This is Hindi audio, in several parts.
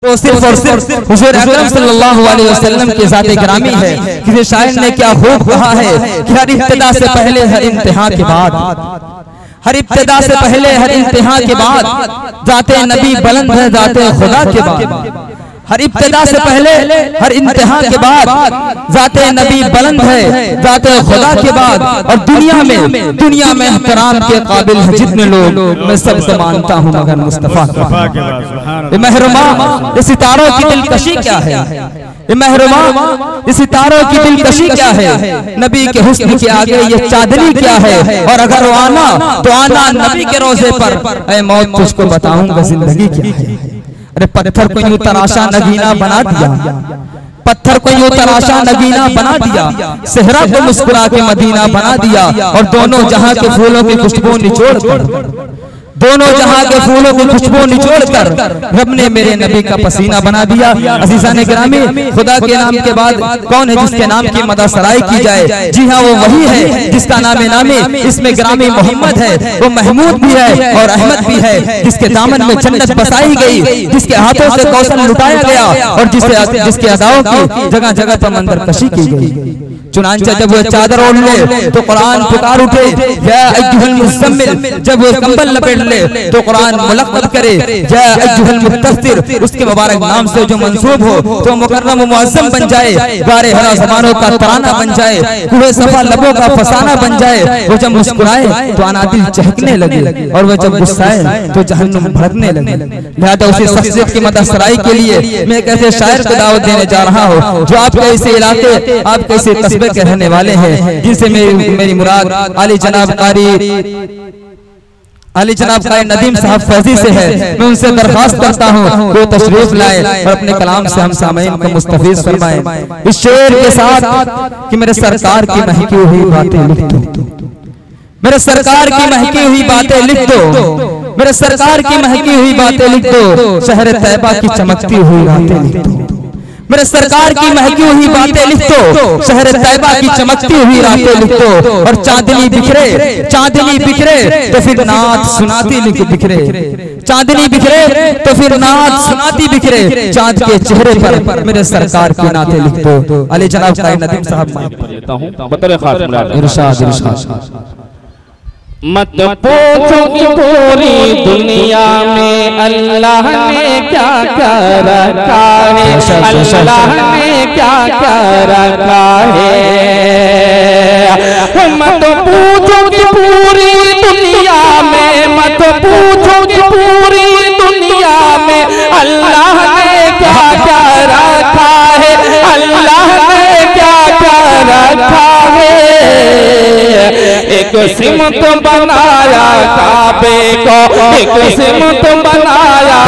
तो सिर्फ और सिर्फ हुजूर अकरम सल्लल्लाहु अलैहि वसल्लम के ज़ात गिरामी है। किसी शायर ने क्या खूब कहा है कि हर इब्तिदा से पहले हर इंतहा के बाद, हर इब्तिदा से पहले हर इंतहा के बाद ज़ाते नबी बुलंद है ज़ाते खुदा के बाद। हर इब्तिदा से पहले हर इंतहा के बाद ज़ाते नबी बुलंद है ज़ाते खुदा के बाद। और दुनिया में एहतराम के काबिल है जितने लोग, मैं सबको मानता हूँ मगर मुस्तफा के। महरुमा ये सितारों की दिलकशी क्या है, ये महरुमा ये सितारों की दिलकशी क्या है, नबी के हुस्न के आगे ये चादरी क्या है। और अगर वो आना तो आना नबी के रोजे पर, ऐ मौत तुझको बताऊंगा जिंदगी क्या है। अरे पत्थर को यूं तराशा नगीना बना दिया, पत्थर को यूं तराशा नगीना बना दिया, सेहरा को मुस्कुरा के मदीना बना दिया। और दोनों जहां के फूलों की खुशबू निचोड़ कर, दोनों जहां के फूलों की खुशबू निचोड़कर रब ने मेरे नबी का पसीना बना दिया। अज़ीज़ान गिरामी, खुदा के नाम के बाद कौन है जिसके नाम की मदह सराय की जाए? जी हाँ, वो वही है जिसका नामे इसमें गिरामी मोहम्मद है। वो महमूद भी है और अहमद भी है, जिसके दामन में जन्नत बसाई गई, जिसके हाथों से कौशल लुटाया गया और जिसके अदाओं की जगह जगह पर मंजर कशी की गई। चुनांचे जब वो चादर ओढ़ ले तो कुरान पुकार उठे, या अय्युहल मुज़म्मिल। जब वो कंबल लपेट ले तो कुरान मुलक़्क़ब करे, या अय्युहल मुद्दस्सिर। उसके मुबारक नाम से जो मंसूब हो तो मुकर्रम व मुअज़्ज़म बन जाए, गारे हरा ज़मानों का तराना बन जाए, कुए सफा लबों का फसाना बन जाए। वो जब मुस्कुराए तो अनादिल चहकने लगे और वह जब गुस्साए तो जहन्नुम भड़कने लगे। लिहाजा उसी शख्सियत की मदह सराई के लिए मैं एक ऐसे शायर को दावत देने जा रहा हूँ जो आपके ऐसे इलाके, आपके ऐसे कस्बे के रहने वाले हैं, जिनसे मेरी मुराद अली जनाब कारी नदीम साहब फैजी से है। मैं उनसे दरखास्त करता हूँ वो तशरीफ लाए और अपने कलाम से हम सामईन को मुस्तफीज फरमाएं इस शेर के साथ कि मेरे सरकार की महकी हुई बातें लिख दो, मेरे सरकार की महकी हुई बातें लिख दो, मेरे सरकार की महकी हुई बातें लिख दो, शहर तैयबा की चमकती हुई रातें लिख दो, मेरे सरकार की महकी हुई बातें लिख दो, शहर तैयबा की चमकती हुई रातें लिख दो। और चांदनी बिखरे तो फिर नात सुनाती बिखरे, चांदनी बिखरे तो फिर नात सुनाती बिखरे, चांद के चेहरे पर मेरे सरकार की नातें लिख दो। अली जनाब कारी नदीम साहब इरशाद। मत पूछो कि पूरी दुनिया में अल्लाह ने क्या क्या रखा है, अल्लाह ने क्या क्या रखा है। मत पूछो कि पूरी दुनिया में, मत पूछो कि पूरी दुनिया में अल्लाह ने क्या क्या रखा है, अल्लाह ने क्या क्या रखा है। एक सिमत बनाया काबे को, एक सिमत बनाया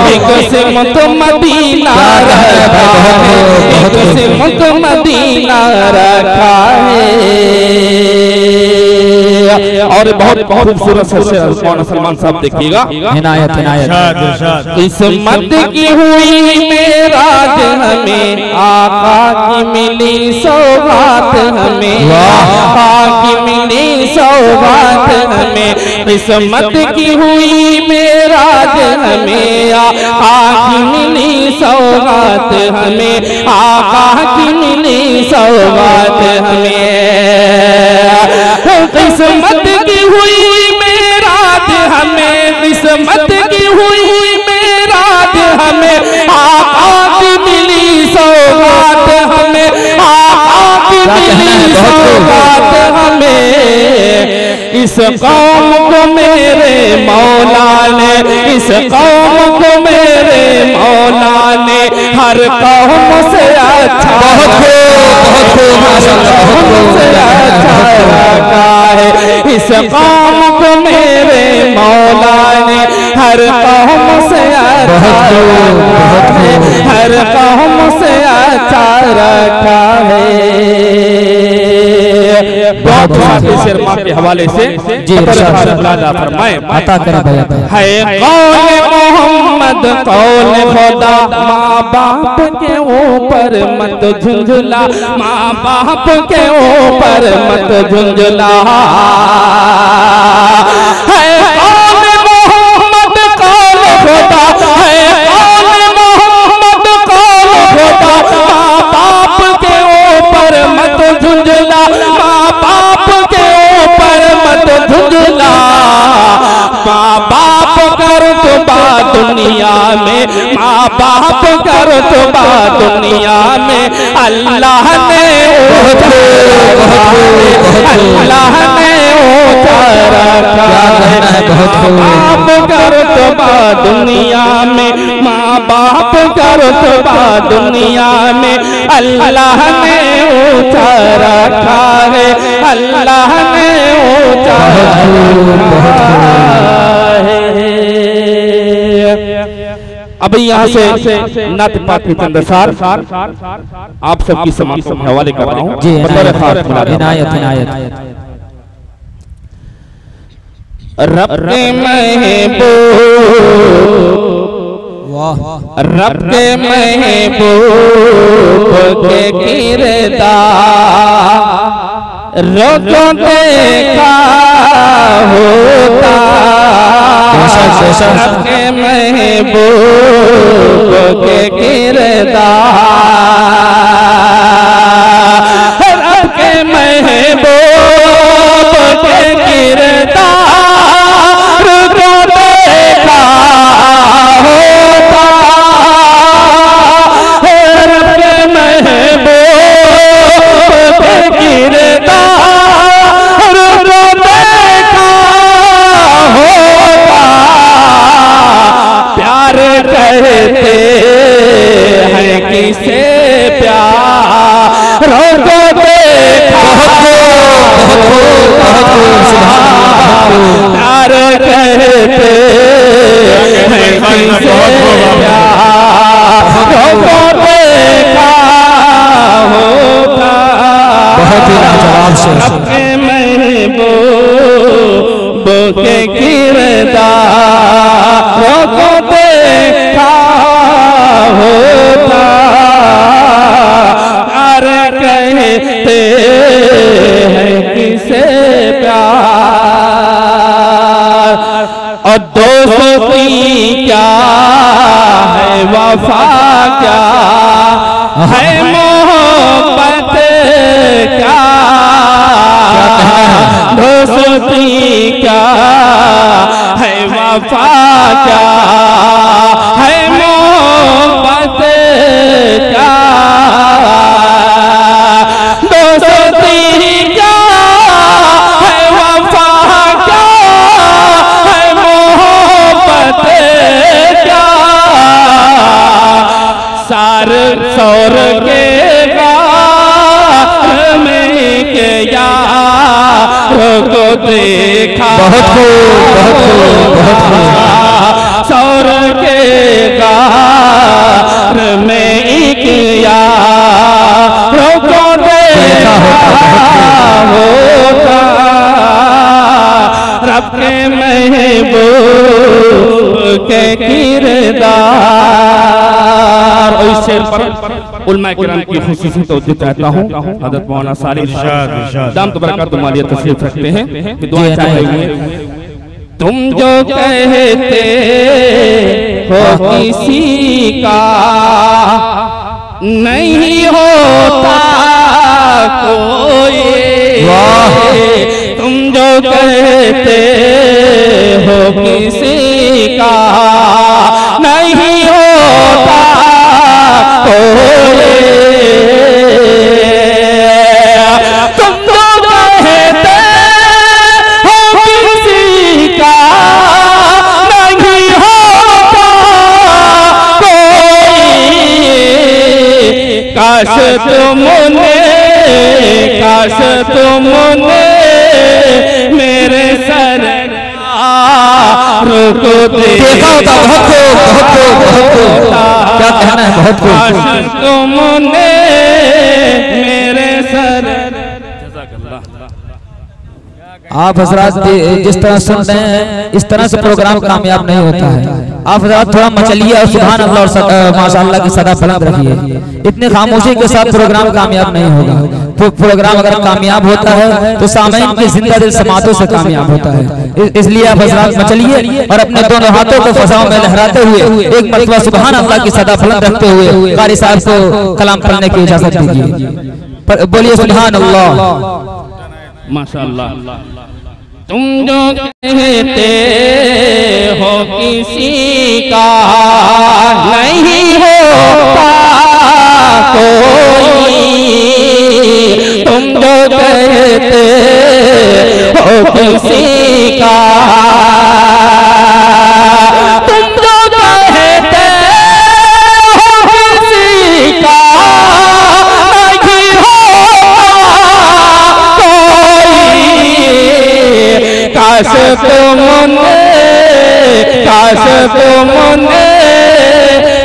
एक सिमत मदीना रखा है, एक सिमत मदीना रखा है। और बहुत खूबसूरत सलमान साहब देखिएगा, इस मत की हुई मेराज हमें, आका की मिली सौगात हमें, आका की मिली सौगात हमें। इस मत की हुई मेराज हमें, आका की मिली सौगात हमें, आका की मिली सौगात हमें। किस्मत की हुई मेराज हमें, किस्मत की हुई मेराज हमें, आका की मिली सौगात हमें, आका की मिली सौगात हमें। इस कौम को मेरे मौला ने, इस कौम को मेरे मौला ने हर कौम से अच्छा, इस कौम को मेरे मौला ने हर कौम से अच्छा, हर कौम से अच्छा रखा है। शर्मा के हवाले से जी फरमाए अता कर है कौन मोहम्मद कौन खुदा, माँ बाप के ऊपर मत झुंझुला, माँ बाप के ऊपर मत झुंझुला। है कौन मोहम्मद कौन खुदा, है में, माँ बाप का रुतबा दुनिया में अल्लाह ने अल्लाह ने ऊंचा रखा है। बाप का रुतबा दुनिया में, माँ बाप का रुतबा दुनिया में अल्लाह ने ऊंचा रखा है, अल्लाह ने ऊंचा रखा है। अभी यहाँ से नात पाक के चंद सार आप सबकी समाप्त हवाले कर रहा हूँ। रब के महबूब, रब के महबूब के किरदार रोज़ों देखा होता, रब के महबूब के किरदार, रब के महबूब के किरदार रोज़ों देखा होता, रब के महबूब के किरदार रोज़ों देखा होता। प्यार करते हैं किसे प्यार रोज़ों देखा, प्यार करते हैं किसे प्यार रोज़ों देखा होता। अपने महबूब के किरदार को देखा होता, प्यार कहते हैं किसे प्यार। और दोस्ती क्या है, वफा क्या है, मोहब्बत क्या, दोस्ती क्या है, वफा क्या है, मोहब्बत क्या, दोस्ती क्या है, वफा क्या है, मोहब्बत क्या। सार सौर के गार में के यार को देखा, सौर के गार में एक यार को देखा होता, रब के महबूब के किरदार। और इस शेर पर उलमा किराम की खुसूसी तवज्जो चाहता हूँ। हज़रत मौलाना सालिह दाम तो बरकत तुम्हारी तशरीफ रखते हैं कि दुआ चाहे हुए। तुम जो कहते हो किसी का नहीं होता कोई, तुम जो कहते हो किसी का नहीं होता कोई, तुम जो कहते हो किसी का नहीं होता कोई, काश तुमने मेरे सर को देखा होता। क्या कहना है, बहुत काश तुमने मेरे सर। आप हजरात जिस तरह सुन रहे हैं इस तरह से प्रोग्राम कामयाब नहीं होता है। आप हजरात थोड़ा मचलिए और सुभान अल्लाह और माशाअल्लाह की सदा बुलंद रखिए। इतनी खामोशी के साथ प्रोग्राम कामयाब नहीं होगा। तो प्रोग्राम अगर कामयाब होता है तो सामईन की जिंदा दिल समातों से कामयाब होता है। इसलिए आप हजरात मचलिए और अपने दोनों हाथों को फजाओं में लहराते हुए एक मरतबा सुभान अल्लाह की सदा बुलंद रखते हुए कारी साहब को कलाम पढ़ने की इजाजत दीजिए। बोलिए सुभान अल्लाह। माशाअल्लाह। तुम जो कहते हो किसी का तुम जो कहते हो किसी का, तुम जो कहते हो किसी का नहीं होता कोई। काश तुमने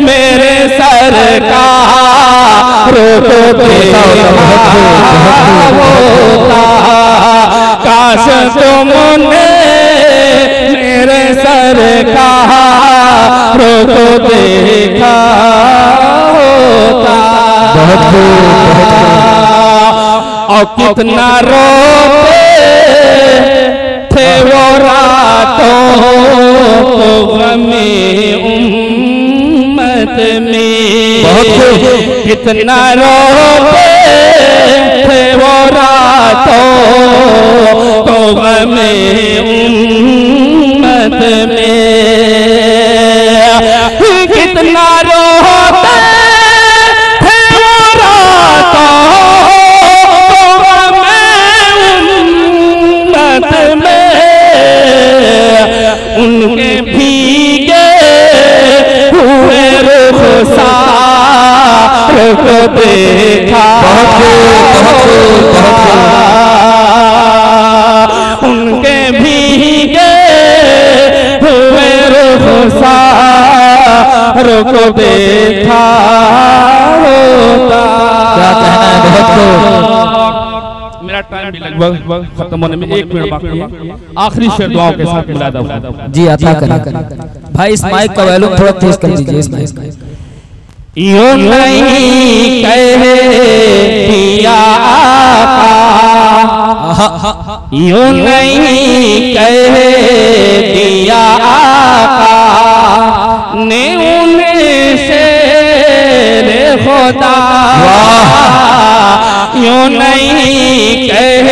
मेरे सरकार को देखा होता, काश तुमने मेरे सरकार को देखा होता। और कितना रोते थे वो रातों को गमे उम्मत में, कितना रोते थे वो रातों को गमे उम्मत में, कितना रोते थे वो रातों को गमे उम्मत में। उनके भीगे हुए रुखसार को देखा, उनके भीगे हुए रुखसार को देखा होता। क्या कहना है, बहुत मेरा टाइम भी लगभग खत्म होने में 1 मिनट बाकी है। आखिरी शेर दुआओं के साथ मुलादा होगा जी, अता करें भाई। इस माइक का वॉल्यूम थोड़ा तेज कर दीजिए। इस माइक यूं नहीं कह दिया आका, यूं नहीं कह दिया आका ने उनसे खुदा, यूं नहीं कह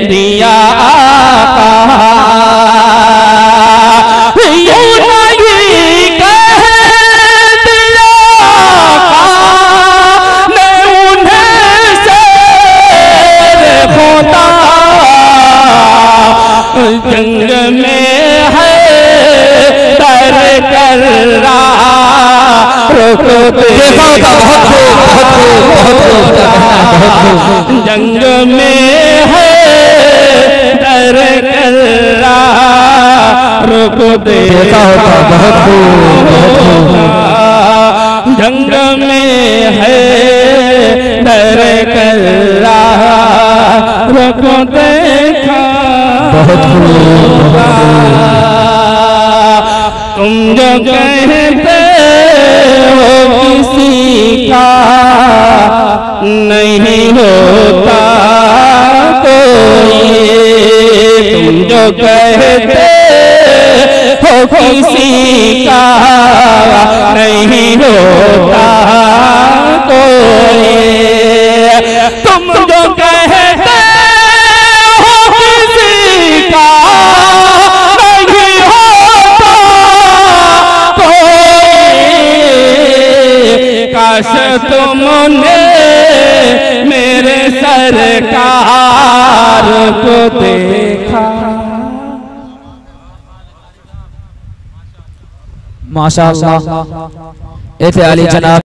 दिया आका, यूं नहीं कह दिया आका ने उनसे खुदा। जंग में है डर कर रहा को देखा होता, जंग में है डर कर रहा को देखा होता, जंग में है डर कर रहा को देखा होता। तुम जो कहते हो किसी का नहीं होता कोई, तुम जो कहते हो किसी का नहीं होता कोई, तुम जो कहते हो किसी का नहीं होता कोई। काश तुमने मेरे सरकार को देखा। माशाअल्लाह, ए अली जनाब।